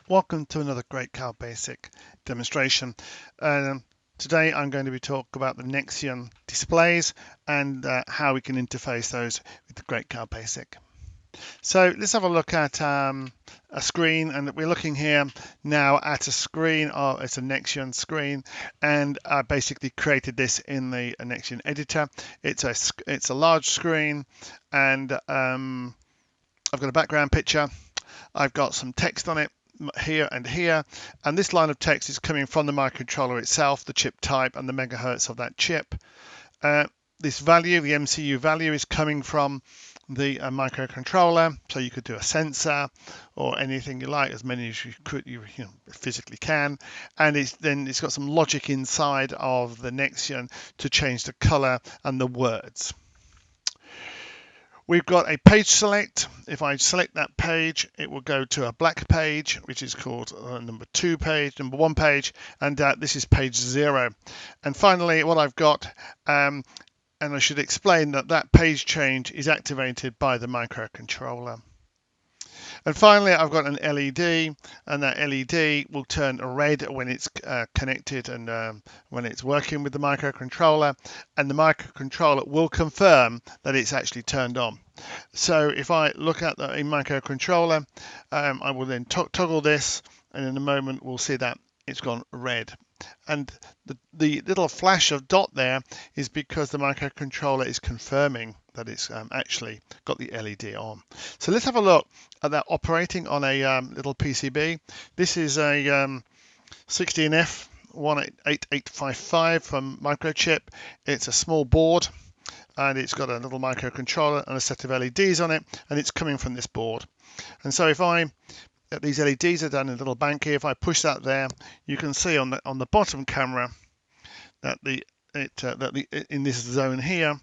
Welcome to another Great Car Basic demonstration. Today I'm going to be talking about the Nextion displays and how we can interface those with the Great Car Basic. So let's have a look at a screen, and we're looking here now at a screen. It's a Nextion screen, and I basically created this in the Nextion editor. It's a large screen, and I've got a background picture. I've got some text on it here, and this line of text is coming from the microcontroller itself, the chip type and the megahertz of that chip. This value, the MCU value, is coming from the microcontroller, so you could do a sensor or anything you like, as many as you physically can, and it's got some logic inside of the Nextion to change the color and the words. We've got a page select. If I select that page, it will go to a black page, which is called number 2 page, number 1 page, and this is page 0. And finally, what I've got, and I should explain that page change is activated by the microcontroller. And finally, I've got an LED, and that LED will turn red when it's connected and when it's working with the microcontroller, and the microcontroller will confirm that it's actually turned on. So if I look at the microcontroller, I will then toggle this, and in a moment we'll see that it's gone red. And the little flash of dot there is because the microcontroller is confirming that it's actually got the LED on. So let's have a look at that operating on a little PCB. This is a 16F18855 from Microchip. It's a small board, and it's got a little microcontroller and a set of LEDs on it, and it's coming from this board. And so if these LEDs are done in a little bank here. If I push that there, you can see on the bottom camera that in this zone here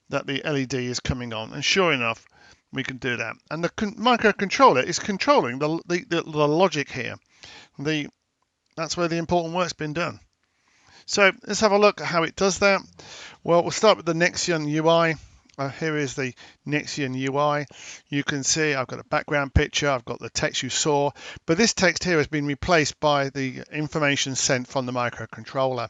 that the LED is coming on, and sure enough, we can do that. And the microcontroller is controlling the logic here. That's where the important work's been done. So let's have a look at how it does that. Well, we'll start with the Nextion UI. Here is the Nextion UI. You can see I've got a background picture, I've got the text you saw, but this text here has been replaced by the information sent from the microcontroller.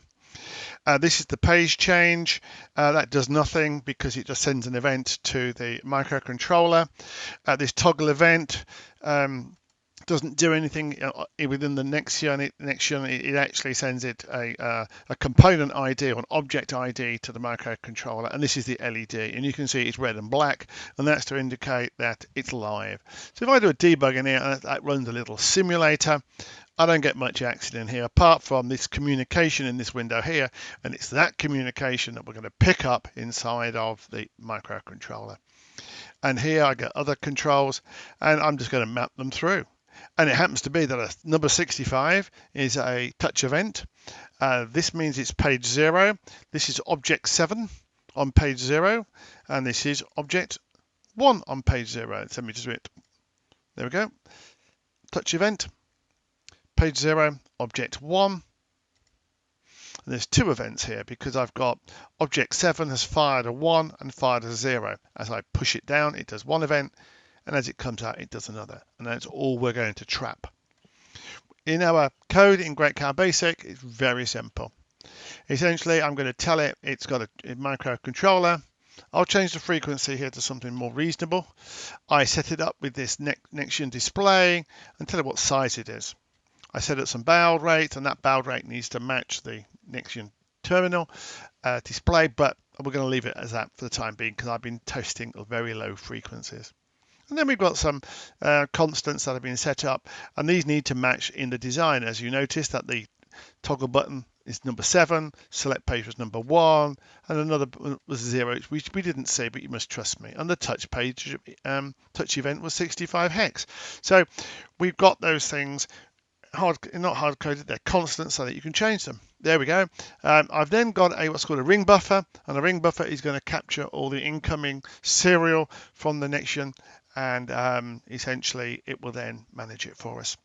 This is the page change. That does nothing because it just sends an event to the microcontroller. This toggle event doesn't do anything within the Nextion. It actually sends it a component ID or an object ID to the microcontroller, and this is the LED, and you can see it's red and black, and that's to indicate that it's live. So if I do a debug in here, that runs a little simulator. I don't get much action in here apart from this communication in this window here, and it's that communication that we're going to pick up inside of the microcontroller. And here I get other controls, and I'm just going to map them through. And it happens to be that number 65 is a touch event. This means it's page 0. This is object 7 on page 0, and this is object 1 on page 0. So let me just do it. There we go. Touch event, page 0, object 1. And there's 2 events here because I've got object 7 has fired a 1 and fired a 0. As I push it down, it does 1 event, and as it comes out, it does another. And that's all we're going to trap. In our code in Great Car Basic, it's very simple. Essentially, I'm going to tell it it's got a microcontroller. I'll change the frequency here to something more reasonable. I set it up with this Nextion display and tell it what size it is. I set up some baud rate, and that baud rate needs to match the Nextion terminal display, but we're going to leave it as that for the time being because I've been testing very low frequencies. And then we've got some constants that have been set up, and these need to match in the design. As you notice that the toggle button is number 7, select page was number 1, and another was 0, which we didn't see, but you must trust me. And the touch page, touch event was 65 hex. So we've got those things not hard coded, they're constant so that you can change them. There we go. I've then got what's called a ring buffer, and a ring buffer is going to capture all the incoming serial from the Nextion, and essentially it will then manage it for us.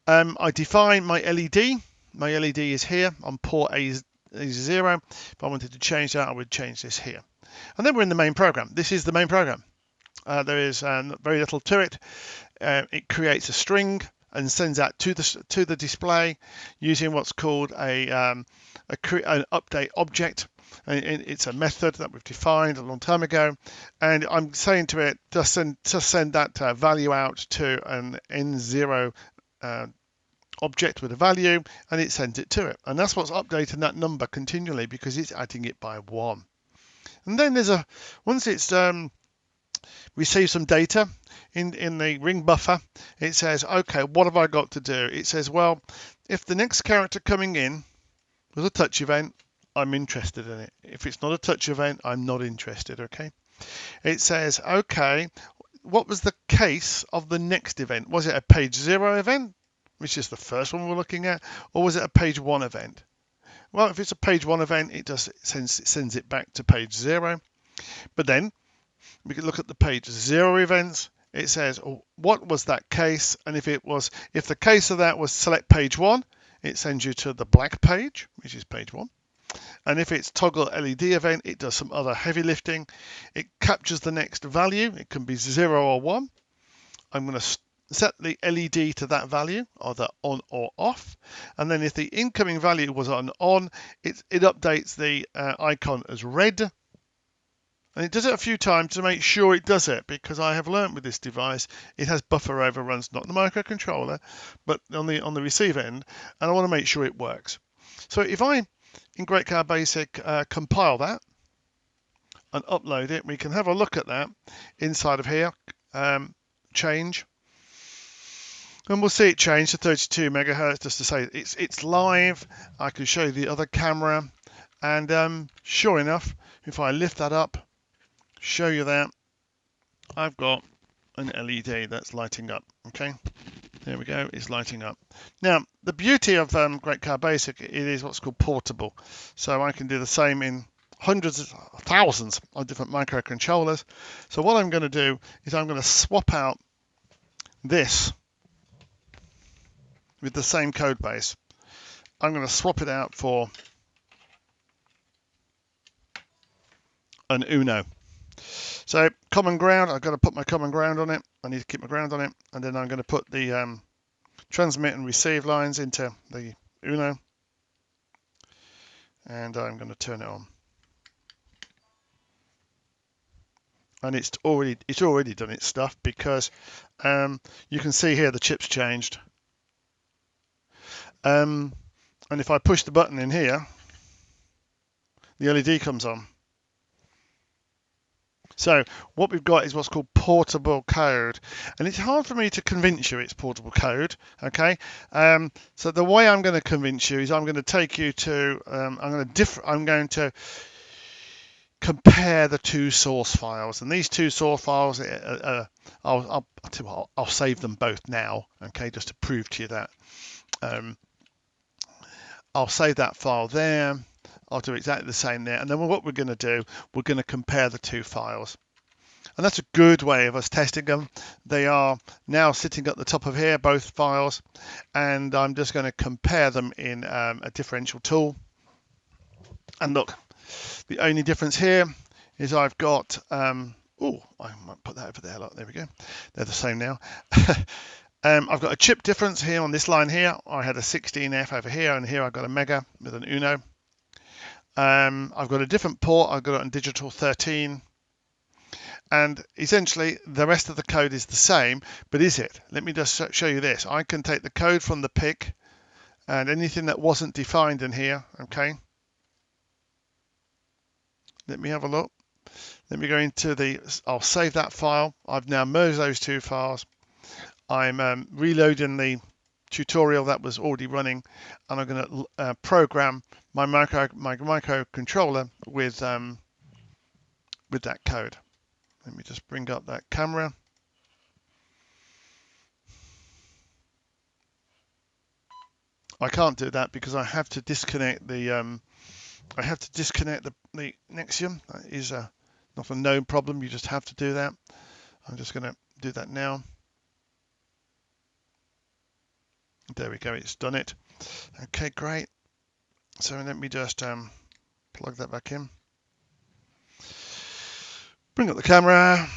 I define my LED. My LED is here on port A0. If I wanted to change that, I would change this here. And then we're in the main program. This is the main program. There is very little to it. It creates a string and sends that to the display using what's called an update object. And it's a method that we've defined a long time ago, and I'm saying to it just send that value out to an N0 object with a value, and it sends it to it, and that's what's updating that number continually because it's adding it by 1. And then once it's receive some data in the ring buffer, it says, okay, what have I got to do? It says, well, if the next character coming in was a touch event, I'm interested in it. If it's not a touch event, I'm not interested. Okay. It says, okay, what was the case of the next event? Was it a page 0 event, which is the first one we're looking at, or was it a page 1 event? Well, if it's a page 1 event, it sends it back to page 0. But then we can look at the page 0 events. It says, oh, what was that case? And if the case of that was select page 1, it sends you to the black page, which is page 1. And if it's toggle LED event, it does some other heavy lifting. It captures the next value. It can be 0 or 1. I'm going to set the LED to that value, either on or off. And then if the incoming value was on, it updates the icon as red. And it does it a few times to make sure it does it, because I have learned with this device, it has buffer overruns, not the microcontroller, but on the receive end, and I want to make sure it works. So if I, in Great Car Basic, compile that and upload it, we can have a look at that inside of here, change, and we'll see it change to 32 megahertz, just to say it's live. I can show you the other camera, and sure enough, if I lift that up, show you that, I've got an LED that's lighting up. Okay, there we go, it's lighting up. Now, the beauty of Great Car Basic, it is what's called portable. So I can do the same in hundreds, thousands of different microcontrollers. So what I'm going to do is I'm going to swap out this with the same code base. I'm going to swap it out for an Uno. So common ground, I've got to put my common ground on it. I need to keep my ground on it. And then I'm going to put the transmit and receive lines into the Uno. And I'm going to turn it on. And it's already done its stuff, because you can see here the chip's changed. And if I push the button in here, the LED comes on. So what we've got is what's called portable code, and it's hard for me to convince you it's portable code. Okay, so the way I'm going to convince you is I'm going to take you to I'm going to compare the two source files, and these two source files, I'll save them both now. Okay, just to prove to you that. I'll save that file there. I'll do exactly the same there, and then what we're going to do, we're going to compare the two files, and that's a good way of us testing them. They are now sitting at the top of here, both files, and I'm just going to compare them in a differential tool. And look, the only difference here is I've got I might put that over there. Look, there we go, they're the same now. I've got a chip difference here on this line here. I had a 16F over here, and here I've got a Mega with an Uno. I've got a different port. I've got it on digital 13, and essentially the rest of the code is the same. But is it? Let me just show you this. I can take the code from the PIC and anything that wasn't defined in here. Okay, let me have a look. Let me go into I'll save that file. I've now merged those two files. I'm reloading the tutorial that was already running, and I'm going to program my microcontroller with that code. Let me just bring up that camera. I can't do that because I have to disconnect the Nextion. That is not a known problem. You just have to do that. I'm just going to do that now. There we go. It's done it. Okay, great. So let me just plug that back in. Bring up the camera.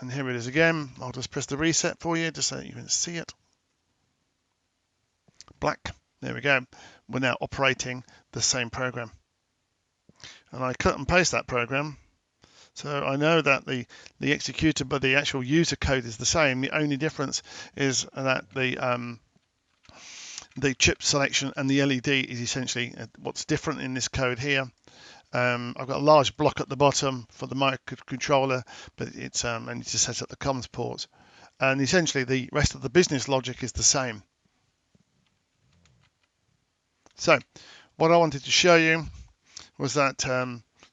And here it is again. I'll just press the reset for you just so you can see it. Black. There we go. We're now operating the same program. And I cut and paste that program. So I know that the executor, but the actual user code is the same. The only difference is that the chip selection and the LED is essentially what's different in this code here. I've got a large block at the bottom for the microcontroller, but it's I need to set up the comms port. And essentially the rest of the business logic is the same. So what I wanted to show you was that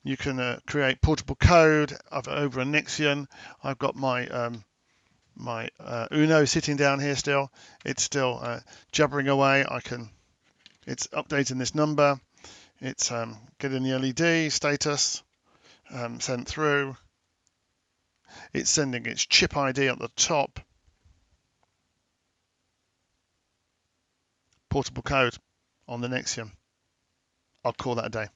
you can create portable code over a Nextion. I've got my my Uno sitting down here still. It's still jabbering away. It's updating this number. It's getting the LED status sent through. It's sending its chip ID at the top. Portable code on the Nextion. I'll call that a day.